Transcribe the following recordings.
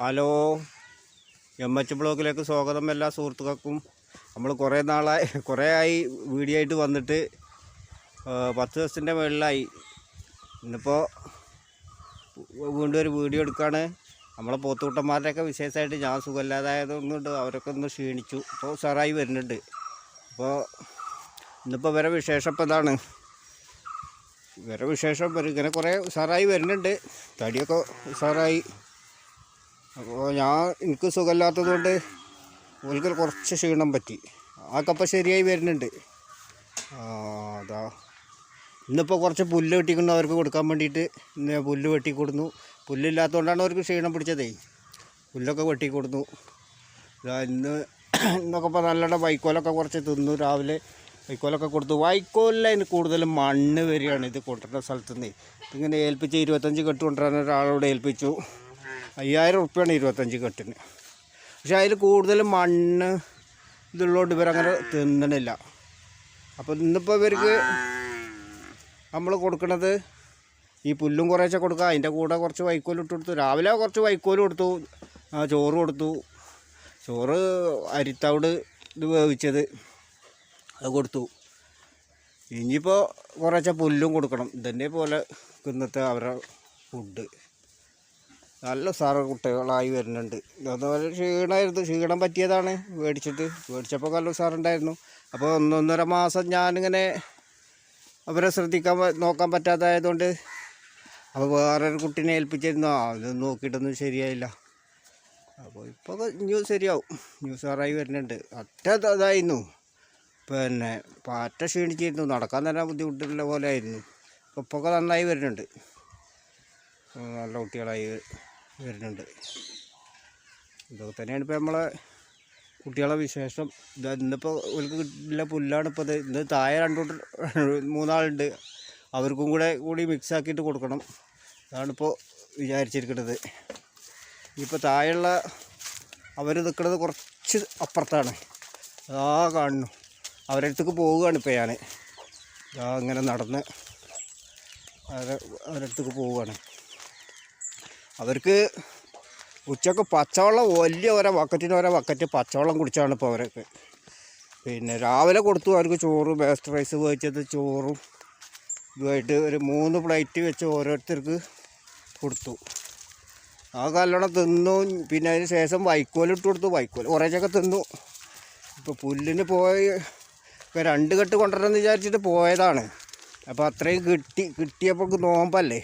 Hello, H ബ്ലോഗിലേക്ക് സ്വാഗതം. എല്ലാ സുഹൃത്തുക്കൾക്കും. നമ്മൾ കുറേ ആയി വീഡിയോ ആയിട്ട് വന്നിട്ട് 10 ദിവസത്തിൻ്റെ മുകളിലായി. ഇന്നിപ്പോൾ വീണ്ടും ഒരു വീഡിയോ എടുക്കുകയാണ്. നമ്മളെ പോത്തുകൂട്ടന്മാരുടെയൊക്കെ വിശേഷമായിട്ട് ഞാൻ സുഖമില്ലാതായതുകൊണ്ട് അവരൊക്കെ ഒന്ന് ക്ഷീണിച്ചു. ഇപ്പോൾ ഉഷാറായി വരുന്നുണ്ട്. അപ്പോൾ ഇന്നിപ്പോൾ ഇവരെ വിശേഷം ഇപ്പോൾ ഇതാണ്. ഇവരെ വിശേഷം ഇങ്ങനെ കുറേ ഉഷാറായി വരുന്നുണ്ട്. തടിയൊക്കെ ഉഷാറായി. അപ്പോൾ എനിക്ക് സുഖമില്ലാത്തതുകൊണ്ട് ഓൾക്ക് കുറച്ച് ക്ഷീണം പറ്റി. ആക്കപ്പം ശരിയായി വരുന്നുണ്ട്. അതാ ഇന്നിപ്പോൾ കുറച്ച് പുല്ല് വെട്ടിക്കൊണ്ട് അവർക്ക് കൊടുക്കാൻ വേണ്ടിയിട്ട് ഇന്ന് പുല്ല് വെട്ടിക്കൊടുന്നു. പുല്ലില്ലാത്തതുകൊണ്ടാണ് അവർക്ക് ക്ഷീണം പിടിച്ചതേ. പുല്ലൊക്കെ വെട്ടിക്കൊടുന്നു. ഇന്നൊക്കെ ഇപ്പോൾ നല്ല വൈക്കോലൊക്കെ കുറച്ച് തിന്നു. രാവിലെ വൈക്കോലൊക്കെ കൊടുത്തു. വൈക്കോലിൽ അതിന് കൂടുതലും മണ്ണ് വരികയാണ് ഇത് കൊണ്ടുവരുന്ന സ്ഥലത്തു നിന്ന്. ഇങ്ങനെ ഏൽപ്പിച്ച് 25 കെട്ട് കൊണ്ടുവരാൻ ഒരാളോട് ഏൽപ്പിച്ചു. 5000 ഉറുപ്പ്യാണ് 25 കെട്ടിന്. പക്ഷെ അതിൽ കൂടുതൽ മണ്ണ് ഇതുള്ളതുകൊണ്ട് ഇവരങ്ങനെ തിന്നണില്ല. അപ്പോൾ ഇന്നിപ്പോൾ ഇവർക്ക് നമ്മൾ കൊടുക്കുന്നത് ഈ പുല്ലും കുറേശ്ശെ കൊടുക്കുക. അതിൻ്റെ കൂടെ കുറച്ച് വൈക്കോൽ ഇട്ട് കൊടുത്തു. രാവിലെ കുറച്ച് വൈക്കോൽ കൊടുത്തു, ചോറ് കൊടുത്തു. ചോറ് അരിത്തവിട് ഇത് വേവിച്ചത് അത് കൊടുത്തു. ഇനിയിപ്പോൾ കുറേശ്ശെ പുല്ലും കൊടുക്കണം. ഇതന്നെ പോലെ ഇന്നത്തെ അവരുടെ ഫുഡ്. നല്ല സാറ് കുട്ടികളായി വരുന്നുണ്ട്. അതുപോലെ ക്ഷീണം പറ്റിയതാണ്. മേടിച്ചപ്പോൾ നല്ല സാറുണ്ടായിരുന്നു. അപ്പോൾ 1.5 മാസം ഞാനിങ്ങനെ അവരെ നോക്കാൻ പറ്റാത്തതായതുകൊണ്ട് അപ്പോൾ വേറൊരു കുട്ടീനെ ഏൽപ്പിച്ചിരുന്നു. അത് നോക്കിയിട്ടൊന്നും ശരിയായില്ല. അപ്പോൾ ഇപ്പോൾ ന്യൂസ് ശരിയാവും. ന്യൂസ് സാറായി വരുന്നുണ്ട്. അതായിരുന്നു പിന്നെ പാറ്റ ക്ഷീണിച്ചിരുന്നു. നടക്കാൻ തന്നെ ബുദ്ധിമുട്ടുള്ള പോലെ ആയിരുന്നു. ഇപ്പോൾ നന്നായി വരുന്നുണ്ട്. നല്ല കുട്ടികളായി വരുന്നുണ്ട്. ഇതൊക്കെ തന്നെയാണ് ഇപ്പോൾ നമ്മളെ കുട്ടികളെ വിശേഷം. ഇന്നിപ്പോൾ അവർക്ക് കിട്ടില്ല പുല്ലാണ്. ഇപ്പോൾ ഇന്ന് താഴെ 3 ആളുണ്ട്. അവർക്കും കൂടി മിക്സാക്കിയിട്ട് കൊടുക്കണം. അതാണിപ്പോൾ വിചാരിച്ചിരിക്കുന്നത്. ഇപ്പോൾ താഴെയുള്ള അവർ നിൽക്കുന്നത് കുറച്ച് അപ്പുറത്താണ്. അതാ കാണുന്നു. അവരുടെ അടുത്തേക്ക് പോവുകയാണ് ഇപ്പോൾ ഞാൻ. അങ്ങനെ നടന്ന് അവരുടെ അടുത്തേക്ക് പോവുകയാണ്. അവർക്ക് ഉച്ചക്ക് പച്ചവെള്ളം വലിയ ഓരോ ബക്കറ്റ് പച്ചവെള്ളം കുടിച്ചാണ് ഇപ്പോൾ അവരൊക്കെ. പിന്നെ രാവിലെ കൊടുത്തു അവർക്ക് ചോറ്, ബേസ്റ്റ് റൈസ് വേവിച്ചത് ചോറും ഇതുമായിട്ട് ഒരു 3 പ്ലേറ്റ് വെച്ച് ഓരോരുത്തർക്ക് കൊടുത്തു. ആ നല്ലോണം തിന്നു. പിന്നെ അതിന് ശേഷം വൈക്കോലിട്ട് കൊടുത്തു. വൈക്കോൽ കുറേശ്ശൊക്കെ തിന്നു. ഇപ്പോൾ പുല്ലിന് പോയി ഇപ്പോൾ 2 കെട്ട് കൊണ്ടുവരണമെന്ന് വിചാരിച്ചിട്ട് പോയതാണ്. അപ്പോൾ അത്രയും കിട്ടിയപ്പോൾ നോമ്പല്ലേ,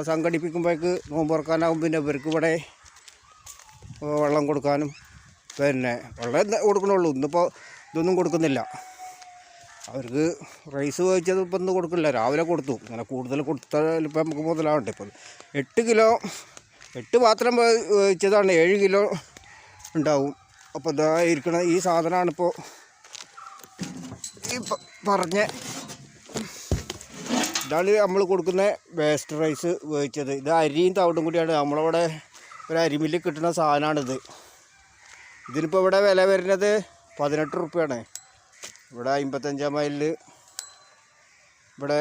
സംഘടിപ്പിക്കുമ്പോഴേക്ക് നോമ്പ് തുറക്കാനാവും. പിന്നെ ഇവർക്ക് ഇവിടെ വെള്ളം കൊടുക്കാനും പിന്നെ വെള്ളം കൊടുക്കണുള്ളൂ. ഇന്നിപ്പോൾ ഇതൊന്നും കൊടുക്കുന്നില്ല. അവർക്ക് റൈസ് വേവിച്ചത് ഇപ്പം ഇന്ന് കൊടുക്കില്ല. രാവിലെ കൊടുത്തു. അങ്ങനെ കൂടുതൽ കൊടുത്താൽ ഇപ്പം നമുക്ക് മുതലാവട്ടെ. ഇപ്പം 8 പാത്രം വേവിച്ചതാണ്. 7 കിലോ ഉണ്ടാവും. അപ്പോൾ ഇതാ ഇരിക്കണ ഈ സാധനമാണിപ്പോൾ ഈ പറഞ്ഞ ഇതാണ് നമ്മൾ കൊടുക്കുന്ന വേസ്റ്റ് റൈസ് വേവിച്ചത്. ഇത് അരിയും തവിടും കൂടിയാണ്. നമ്മളവിടെ ഒരു അരിമില്ലിൽ കിട്ടുന്ന സാധനമാണിത്. ഇതിനിപ്പോൾ ഇവിടെ വില വരുന്നത് 18 ഉറുപ്പ്യാണ്. ഇവിടെ 55 മൈലിൽ ഇവിടെ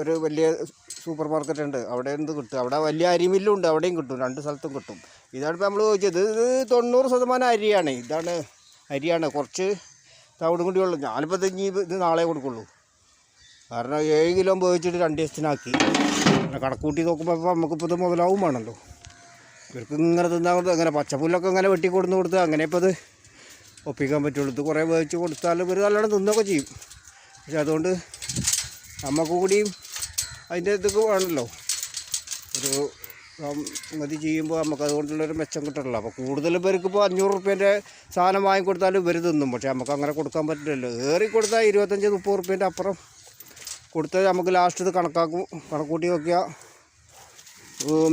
ഒരു വലിയ സൂപ്പർ മാർക്കറ്റ് ഉണ്ട്. അവിടെ എന്ത് കിട്ടും. അവിടെ വലിയ അരിമില്ലും ഉണ്ട്. അവിടെയും കിട്ടും. 2 സ്ഥലത്തും കിട്ടും. ഇതാണിപ്പോൾ നമ്മൾ ചോദിച്ചത്. ഇത് 90% അരിയാണ്. അരിയാണ്. കുറച്ച് തവിടും കൂടി ഉള്ളു. ഞാനിപ്പോൾ ഇത് നാളെ കൊടുക്കുള്ളൂ. കാരണം 7 കിലോ വേവിച്ചിട്ട് 2 ദിവസത്തിനാക്കി. കണക്കൂട്ടി നോക്കുമ്പോൾ ഇപ്പോൾ നമുക്കിപ്പോൾ ഇത് മുതലാവും വേണമല്ലോ. ഇവർക്ക് ഇങ്ങനെ തിന്നാൽ അങ്ങനെ പച്ചപ്പുല്ലൊക്കെ ഇങ്ങനെ കൊടുത്ത് അങ്ങനെ ഇപ്പോൾ ഇത് ഒപ്പിക്കാൻ പറ്റുള്ളൂ. ഇത് കുറേ വേവിച്ച് കൊടുത്താൽ ഇവർ നല്ലോണം തിന്നൊക്കെ ചെയ്യും. പക്ഷെ അതുകൊണ്ട് നമുക്ക് കൂടിയും അതിൻ്റെ ഇതൊക്കെ വേണമല്ലോ. ഒരു മതി ചെയ്യുമ്പോൾ നമുക്ക് അതുകൊണ്ടുള്ളൊരു മെച്ചം കിട്ടണമല്ലോ. അപ്പോൾ കൂടുതൽ പേർക്ക് ഇപ്പോൾ 500 ഉറുപ്പ്യേൻ്റെ സാധനം വാങ്ങിക്കൊടുത്താലും ഇവർ തിന്നും. പക്ഷേ നമുക്ക് അങ്ങനെ കൊടുക്കാൻ പറ്റില്ലല്ലോ. ഏറി കൊടുത്താൽ 25-30 ഉറുപ്പ്യേൻ്റെ അപ്പുറം കൊടുത്താൽ നമുക്ക് ലാസ്റ്റ് ഇത് കണക്കൂട്ടി നോക്കിയാൽ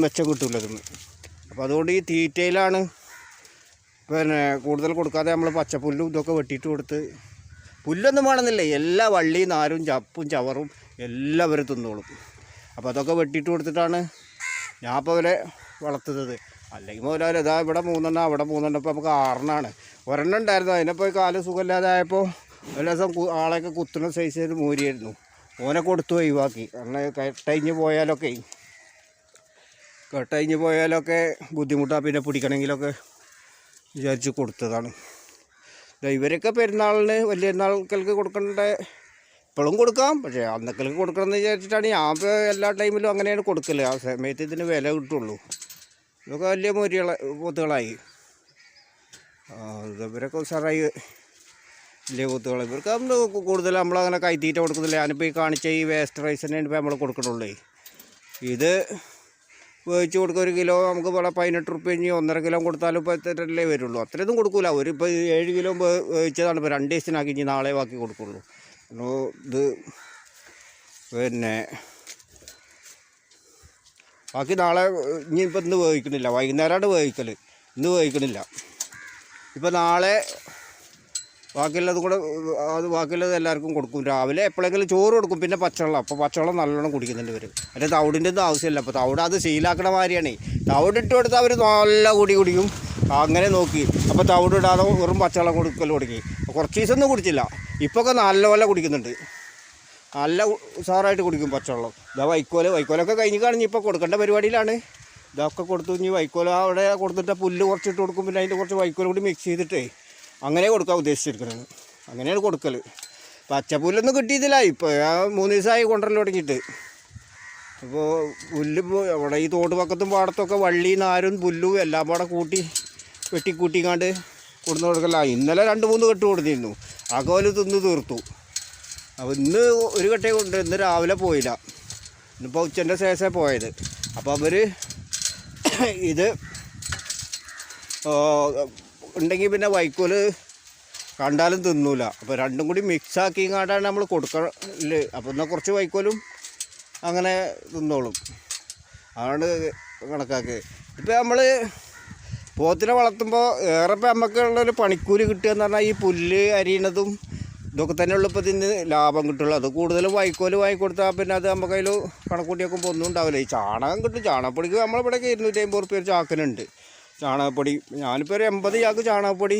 മെച്ചം കിട്ടില്ല ഇതിന്. അപ്പോൾ അതുകൊണ്ട് ഈ തീറ്റയിലാണ് പിന്നെ കൂടുതൽ കൊടുക്കാതെ നമ്മൾ പച്ചപ്പുല്ലും ഇതൊക്കെ വെട്ടിയിട്ട് കൊടുത്ത്. പുല്ലൊന്നും വേണമെന്നില്ല. എല്ലാ വള്ളിയും നാരും ചപ്പും ചവറും എല്ലാവരും തിന്നോളും. അപ്പോൾ അതൊക്കെ വെട്ടിയിട്ട് കൊടുത്തിട്ടാണ് ഞാൻ ഇപ്പോൾ അവരെ വളർത്തുന്നത്. അല്ലെങ്കിൽ മുതലായാലും ഇതാ ഇവിടെ 3 അവിടെ 3 ഇപ്പോൾ നമുക്ക് 6 ഒരെണ്ണം ഉണ്ടായിരുന്നു. അതിനെപ്പോൾ കാല് സുഖമില്ലാതായപ്പോൾ ഒരു ദിവസം ആളെയൊക്കെ കുത്തുന്ന സൈസ് ചെയ്ത് മൂരിയായിരുന്നു. ഓനെ കൊടുത്തു ഒഴിവാക്കി. കാരണം കഴിഞ്ഞ് പോയാലൊക്കെ കെട്ടഴിഞ്ഞ് പോയാലൊക്കെ ബുദ്ധിമുട്ടാണ്, പിന്നെ പിടിക്കണമെങ്കിലൊക്കെ വിചാരിച്ച് കൊടുത്തതാണ്. ഇവരൊക്കെ പെരുന്നാളിന് വലിയ പെരുന്നാൾക്കൾക്ക് കൊടുക്കേണ്ട ഇപ്പോഴും കൊടുക്കാം, പക്ഷേ അന്നക്കൾക്ക് കൊടുക്കണമെന്ന് വിചാരിച്ചിട്ടാണ് ഞാൻ ഇപ്പോൾ എല്ലാ ടൈമിലും അങ്ങനെയാണ് കൊടുക്കല്. ആ സമയത്ത് ഇതിന് വില കിട്ടുള്ളൂ. ഇതൊക്കെ വലിയ പോത്തുകളായി. ഇവരൊക്കെ ഉഷാറായി വലിയ പോത്തുകൾ. ഇവർക്ക് നമ്മൾ കൂടുതൽ നമ്മളങ്ങനെ കൈത്തീറ്റ കൊടുക്കുന്നില്ല. ഞാനിപ്പോൾ ഈ കാണിച്ച ഈ വേസ്റ്റ് റൈസ് തന്നെയാണ് ഇപ്പോൾ നമ്മൾ കൊടുക്കണുള്ളൂ. ഇത് വേവിച്ച് കൊടുക്കുക 1 കിലോ നമുക്ക് ഇവിടെ 18 റുപ്യ, 1.5 കിലോ കൊടുത്താലും ഇപ്പോൾ എത്രയല്ലേ വരുള്ളൂ. അത്രയൊന്നും കൊടുക്കില്ല. ഇപ്പോൾ 7 കിലോ വേവിച്ചതാണ് ഇപ്പോൾ 2 ദിവസത്തിനാക്കി, ഇനി നാളെ ബാക്കി കൊടുക്കുള്ളൂ. ഇത് പിന്നെ ബാക്കി നാളെ ഇനിയിപ്പോൾ ഇന്ന് വേവിക്കണില്ല, വൈകുന്നേരമാണ് വേവിക്കൽ, ഇന്ന് വേവിക്കണില്ല. ഇപ്പോൾ നാളെ ബാക്കിയുള്ളത് കൂടെ ബാക്കിയുള്ളത് എല്ലാവർക്കും കൊടുക്കും. രാവിലെ എപ്പോഴെങ്കിലും ചോറ് കൊടുക്കും, പിന്നെ പച്ചവെള്ളം. അപ്പോൾ പച്ചവെള്ളം നല്ലോണം കുടിക്കുന്നുണ്ട് ഇവർ. അതിൻ്റെ തവിടിൻ്റെ ഒന്നും ആവശ്യമില്ല. അപ്പോൾ തവിട് അത് ശീലാക്കണ മാതിരിയാണ്. തവിടിട്ട് കൊടുത്താൽ അവർ നല്ല കുടിക്കും. അങ്ങനെ നോക്കി അപ്പോൾ തവിടിടാതെ വെറും പച്ചവെള്ളം കൊടുക്കൽ തുടങ്ങി. കുറച്ച് ദിവസമൊന്നും കുടിച്ചില്ല, ഇപ്പൊക്കെ നല്ലപോലെ കുടിക്കുന്നുണ്ട്. നല്ല ഉഷാറായിട്ട് കുടിക്കും പച്ചവെള്ളം. ഇതാ വൈക്കോലൊക്കെ കഴിഞ്ഞ് കാണിഞ്ഞ് ഇപ്പോൾ കൊടുക്കേണ്ട പരിപാടിയിലാണ്. ഇതൊക്കെ കൊടുത്തു. ഇനി വൈക്കോല അവിടെ കൊടുത്തിട്ട് പുല്ല് കുറച്ചിട്ട് കൊടുക്കും, പിന്നെ അതിൻ്റെ കുറച്ച് വൈക്കോലും കൂടി മിക്സ് ചെയ്തിട്ടേ അങ്ങനെ കൊടുക്കാൻ ഉദ്ദേശിച്ചിരിക്കുന്നത്. അങ്ങനെയാണ് കൊടുക്കൽ. പച്ചപ്പുല്ലൊന്നും കിട്ടിയതില്ല. ഇപ്പോൾ 3 ദിവസമായി കൊണ്ടുവരൽ തുടങ്ങിയിട്ട്. അപ്പോൾ പുല്ല് അവിടെ ഈ തോട്ട് പക്കത്തും പാടത്തൊക്കെ വള്ളി നാരും പുല്ലും എല്ലാം പാടെ വെട്ടിക്കൂട്ടിക്കാണ്ട് കൊടുന്ന് കൊടുക്കല. ഇന്നലെ 2-3 കെട്ട് കൊടുത്തിരുന്നു. ആ കോല് തിന്ന് തീർത്തു. അപ്പോൾ ഇന്ന് ഒരു കെട്ടേ കൊണ്ട് ഇന്ന് രാവിലെ പോയില്ല. ഇന്നിപ്പോൾ ഉച്ചൻ്റെ ശേഷമേ പോയത്. അപ്പോൾ അവർ ഇത് ഉണ്ടെങ്കിൽ പിന്നെ വൈക്കോല് കണ്ടാലും തിന്നൂല. അപ്പോൾ രണ്ടും കൂടി മിക്സാക്കി കാണ്ടാണ് നമ്മൾ കൊടുക്കല്. അപ്പോൾ എന്നാൽ കുറച്ച് വൈക്കോലും അങ്ങനെ തിന്നോളും. അതാണ് കണക്കാക്കി. ഇപ്പോൾ നമ്മൾ പോത്തിനെ വളർത്തുമ്പോൾ ഏറെ ഇപ്പോൾ നമുക്കുള്ളൊരു പണിക്കൂലി കിട്ടുക എന്ന് പറഞ്ഞാൽ ഈ പുല്ല് അരിയണതും ഇതൊക്കെ തന്നെ ഉള്ളൂ ഇപ്പോൾ ഇതിന് ലാഭം കിട്ടുള്ളൂ. അത് കൂടുതലും വൈക്കോല് വാങ്ങിക്കൊടുത്താൽ പിന്നെ അത് നമുക്ക് അതിൽ കണക്കൂട്ടി നോക്കുമ്പോൾ ഒന്നും ഉണ്ടാവില്ല. ഈ ചാണകം കിട്ടും. ചാണകപ്പൊടിക്ക് നമ്മളിവിടെയൊക്കെ 250 റുപ്യ ചാക്കിനുണ്ട് ചാണകപ്പൊടി. ഞാനിപ്പോൾ ഒരു 80 ചാക്ക് ചാണകപ്പൊടി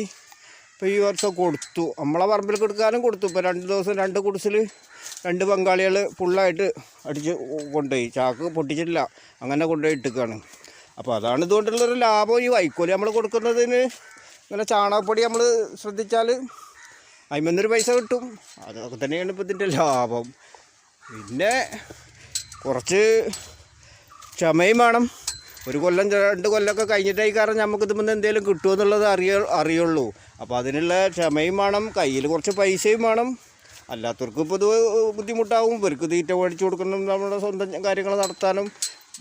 ഇപ്പോൾ ഈ വർഷം കൊടുത്തു. നമ്മളെ പറമ്പിൽ കൊടുക്കാനും കൊടുത്തു. ഇപ്പോൾ 2 ദിവസം 2 കുടിസിൽ 2 പങ്കാളികൾ ഫുള്ളായിട്ട് അടിച്ച് കൊണ്ടുപോയി. ചാക്ക് പൊട്ടിച്ചിട്ടില്ല, അങ്ങനെ കൊണ്ടുപോയി ഇട്ടിക്കുകയാണ്. അപ്പോൾ അതാണ് ഇതുകൊണ്ടുള്ളൊരു ലാഭം. ഈ വൈക്കോല് നമ്മൾ കൊടുക്കുന്നതിന് ഇങ്ങനെ ചാണകപ്പൊടി നമ്മൾ ശ്രദ്ധിച്ചാൽ അതിമെന്നൊരു പൈസ കിട്ടും. അതൊക്കെ തന്നെയാണ് ഇപ്പോൾ ഇതിൻ്റെ ലാഭം. പിന്നെ കുറച്ച് ക്ഷമയും വേണം. 1 കൊല്ലം 2 കൊല്ലമൊക്കെ കഴിഞ്ഞിട്ടായി കാരണം നമുക്കിതുമ്പോൾ എന്തെങ്കിലും കിട്ടുമെന്നുള്ളത് അറിയുള്ളൂ. അപ്പോൾ അതിനുള്ള ക്ഷമയും വേണം, കയ്യിൽ കുറച്ച് പൈസയും വേണം. അല്ലാത്തവർക്ക് ഇപ്പോൾ ഇത് ബുദ്ധിമുട്ടാവും. ഇവർക്ക് തീറ്റ മേടിച്ച് കൊടുക്കണം, നമ്മുടെ സ്വന്തം കാര്യങ്ങൾ നടത്താനും.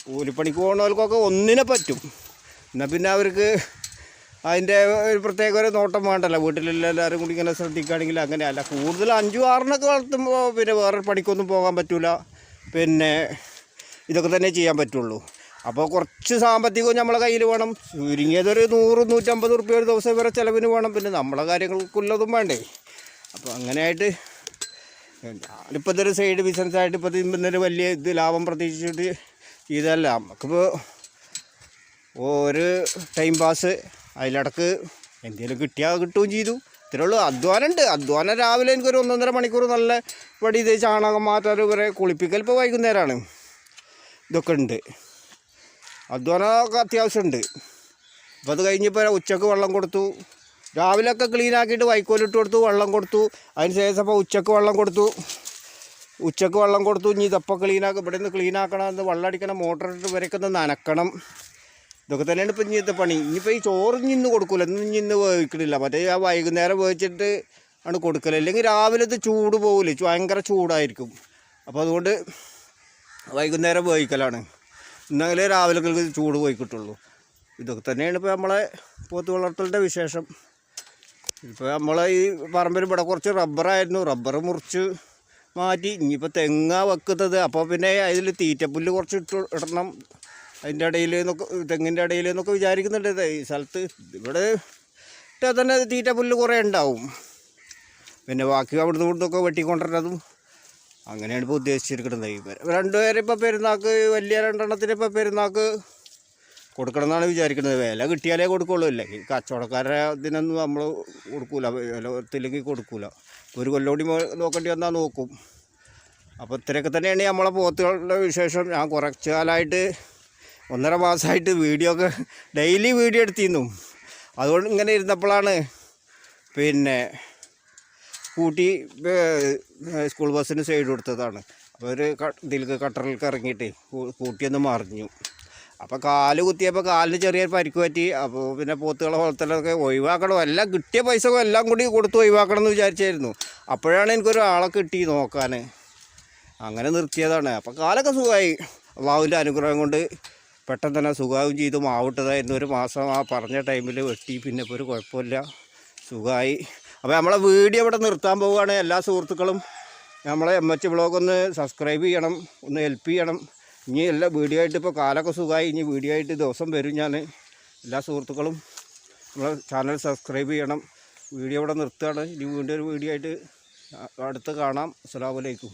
കൂലിപ്പണിക്ക് പോകുന്നവർക്കൊക്കെ ഒന്നിനെ പറ്റും. എന്നാൽ പിന്നെ അവർക്ക് അതിൻ്റെ ഒരു പ്രത്യേക ഒരു നോട്ടം വേണ്ടല്ലോ. വീട്ടിലെല്ലാവരും കൂടി ഇങ്ങനെ ശ്രദ്ധിക്കുകയാണെങ്കിൽ അങ്ങനെയല്ല. കൂടുതൽ 5-6 വളർത്തുമ്പോൾ പിന്നെ വേറെ പണിക്കൊന്നും പോകാൻ പറ്റില്ല. പിന്നെ ഇതൊക്കെ തന്നെ ചെയ്യാൻ പറ്റുള്ളൂ. അപ്പോൾ കുറച്ച് സാമ്പത്തികവും നമ്മളെ കയ്യിൽ വേണം. ചുരുങ്ങിയതൊരു 100-150 റുപ്യ ഒരു ദിവസം വരെ ചിലവിന് വേണം. പിന്നെ നമ്മളെ കാര്യങ്ങൾക്കുള്ളതും വേണ്ടേ. അപ്പോൾ അങ്ങനെയായിട്ട് ഞാനിപ്പോൾ ഇതൊരു സൈഡ് ബിസിനസ്സായിട്ട് ഇപ്പോൾ ഇന്നൊരു വലിയ ലാഭം പ്രതീക്ഷിച്ചിട്ട് ചെയ്തതല്ല. നമുക്കിപ്പോൾ ഒരു ടൈം പാസ്, അതിലിടക്ക് എന്തെങ്കിലും കിട്ടിയാൽ കിട്ടുകയും ചെയ്തു. ഇത്രേ ഉള്ളൂ. അധ്വാനമുണ്ട്. അധ്വാനം രാവിലെ എനിക്കൊരു 1-1.5 മണിക്കൂർ നല്ല പടി ഇത് ചാണകം മാറ്റാൻ വരെ കുളിപ്പിക്കൽ ഇപ്പോൾ വൈകുന്നേരമാണ്. ഇതൊക്കെ ഉണ്ട്. അധ്വാനമൊക്കെ അത്യാവശ്യമുണ്ട്. അപ്പോൾ അത് കഴിഞ്ഞപ്പോൾ ഉച്ചക്ക് വെള്ളം കൊടുത്തു. രാവിലെയൊക്കെ ക്ലീനാക്കിയിട്ട് വൈക്കോലിട്ട് കൊടുത്തു, വെള്ളം കൊടുത്തു. അതിന് ശേഷം ഇപ്പോൾ ഉച്ചക്ക് വെള്ളം കൊടുത്തു. ഇനി ഇതപ്പോൾ ഇവിടെ നിന്ന് ക്ലീനാക്കണം, വെള്ളം അടിക്കണം, മോട്ടറിട്ട് വരയ്ക്ക് നനക്കണം. ഇതൊക്കെ തന്നെയാണ് ഇപ്പോൾ ഇന്നത്തെ പണി. ഇനിയിപ്പോൾ ഈ ചോറ് ഇന്ന് കൊടുക്കില്ല, ഇന്ന് വേവിക്കണില്ല. മറ്റേ ആ വൈകുന്നേരം വേവിച്ചിട്ട് ആണ് കൊടുക്കൽ. അല്ലെങ്കിൽ രാവിലെ ഇത് ചൂട് പോകില്ല, ഭയങ്കര ചൂടായിരിക്കും. അപ്പോൾ അതുകൊണ്ട് വൈകുന്നേരം വേവിക്കലാണ്. ഇന്നെങ്കിലേ രാവിലെ ചൂട് പോയി കിട്ടുള്ളൂ. ഇതൊക്കെ തന്നെയാണ് ഇപ്പോൾ നമ്മളെ പോത്ത് വളർത്തലിൻ്റെ വിശേഷം. ഇപ്പോൾ നമ്മളെ ഈ പറമ്പിൽ ഇവിടെ കുറച്ച് റബ്ബറായിരുന്നു. റബ്ബർ മുറിച്ച് മാറ്റി. ഇനിയിപ്പോൾ തെങ്ങാ വെക്കുന്നത്. അപ്പോൾ പിന്നെ അതിൽ തീറ്റപ്പുല്ല് കുറച്ച് ഇടണം. അതിൻ്റെ ഇടയിൽ തെങ്ങിൻ്റെ ഇടയിൽ എന്നൊക്കെ വിചാരിക്കുന്നുണ്ട്. ഈ സ്ഥലത്ത് ഇവിടെ ഇട്ടാൽ തന്നെ തീറ്റപ്പുല്ല് കുറേ ഉണ്ടാവും. പിന്നെ ബാക്കി അവിടുന്ന് ഇവിടുന്നൊക്കെ വെട്ടിക്കൊണ്ടിരുന്നതും അങ്ങനെയാണ് ഇപ്പോൾ ഉദ്ദേശിച്ചിരിക്കുന്നത്. ഇവർ 2 പേരെ ഇപ്പോൾ പെരുന്നാൾക്ക് വലിയ 2 ഇപ്പോൾ പെരുന്നാൾക്ക് കൊടുക്കണം എന്നാണ് വിചാരിക്കുന്നത്. വില കിട്ടിയാലേ കൊടുക്കുള്ളൂ. ഇല്ലേ ഈ കച്ചവടക്കാരെ ഇതിനൊന്നും നമ്മൾ കൊടുക്കില്ല, വില ഒത്തില്ലെങ്കിൽ കൊടുക്കില്ല. 1 കൊല്ലോടി നോക്കേണ്ടി വന്നാൽ നോക്കും. അപ്പോൾ ഇത്രയൊക്കെ തന്നെയാണ് നമ്മളെ പോത്തുകളുടെ വിശേഷം. ഞാൻ കുറച്ച് കാലമായിട്ട് 1.5 മാസമായിട്ട് വീഡിയോ ഒക്കെ ഡെയിലി വീഡിയോ എടുത്തിരുന്നു. അതുകൊണ്ട് ഇങ്ങനെ ഇരുന്നപ്പോഴാണ് പിന്നെ സ്കൂട്ടി സ്കൂൾ ബസ്സിന് സൈഡ് കൊടുത്തതാണ്. അപ്പോൾ ഒരു ഇതിലേക്ക് കട്ടറിലേക്ക് ഇറങ്ങിയിട്ട് സ്കൂട്ടിയൊന്ന് മറിഞ്ഞു. അപ്പോൾ കാല് കുത്തിയപ്പോൾ കാലിന് ചെറിയൊരു പരിക്ക് പറ്റി. അപ്പോൾ പിന്നെ പോത്തുകളെ വളർത്തലൊക്കെ ഒഴിവാക്കണം, എല്ലാം കിട്ടിയ പൈസ എല്ലാം കൂടി കൊടുത്ത് ഒഴിവാക്കണം എന്ന് വിചാരിച്ചായിരുന്നു. അപ്പോഴാണ് എനിക്കൊരാളെ കിട്ടി നോക്കാൻ, അങ്ങനെ നിർത്തിയതാണ്. അപ്പോൾ കാലൊക്കെ സുഖമായി, അള്ളാഹുവിൻ്റെ അനുഗ്രഹം കൊണ്ട് പെട്ടെന്ന് തന്നെ സുഖമാവും ചെയ്തു. മാവിട്ടതായിരുന്നു 1 മാസം ആ പറഞ്ഞ ടൈമിൽ വെട്ടി. പിന്നെ ഇപ്പോൾ ഒരു കുഴപ്പമില്ല, സുഖമായി. അപ്പോൾ നമ്മളെ വീഡിയോ ഇവിടെ നിർത്താൻ പോവുകയാണ്. എല്ലാ സുഹൃത്തുക്കളും നമ്മളെ MH വ്ളോഗ് ഒന്ന് സബ്സ്ക്രൈബ് ചെയ്യണം, ഒന്ന് ഹെൽപ്പ് ചെയ്യണം. ഇനി എല്ലാ വീഡിയോ ആയിട്ട് ഇപ്പോൾ കാലൊക്കെ സുഖമായി, ഇനി വീഡിയോ ആയിട്ട് ദിവസം വരും ഞാൻ. എല്ലാ സുഹൃത്തുക്കളും നമ്മളെ ചാനൽ സബ്സ്ക്രൈബ് ചെയ്യണം. വീഡിയോ ഇവിടെ നിർത്തുകയാണ്. ഇനി വീണ്ടും ഒരു വീഡിയോ ആയിട്ട് അടുത്ത് കാണാം. അസ്സലാമു അലൈക്കും.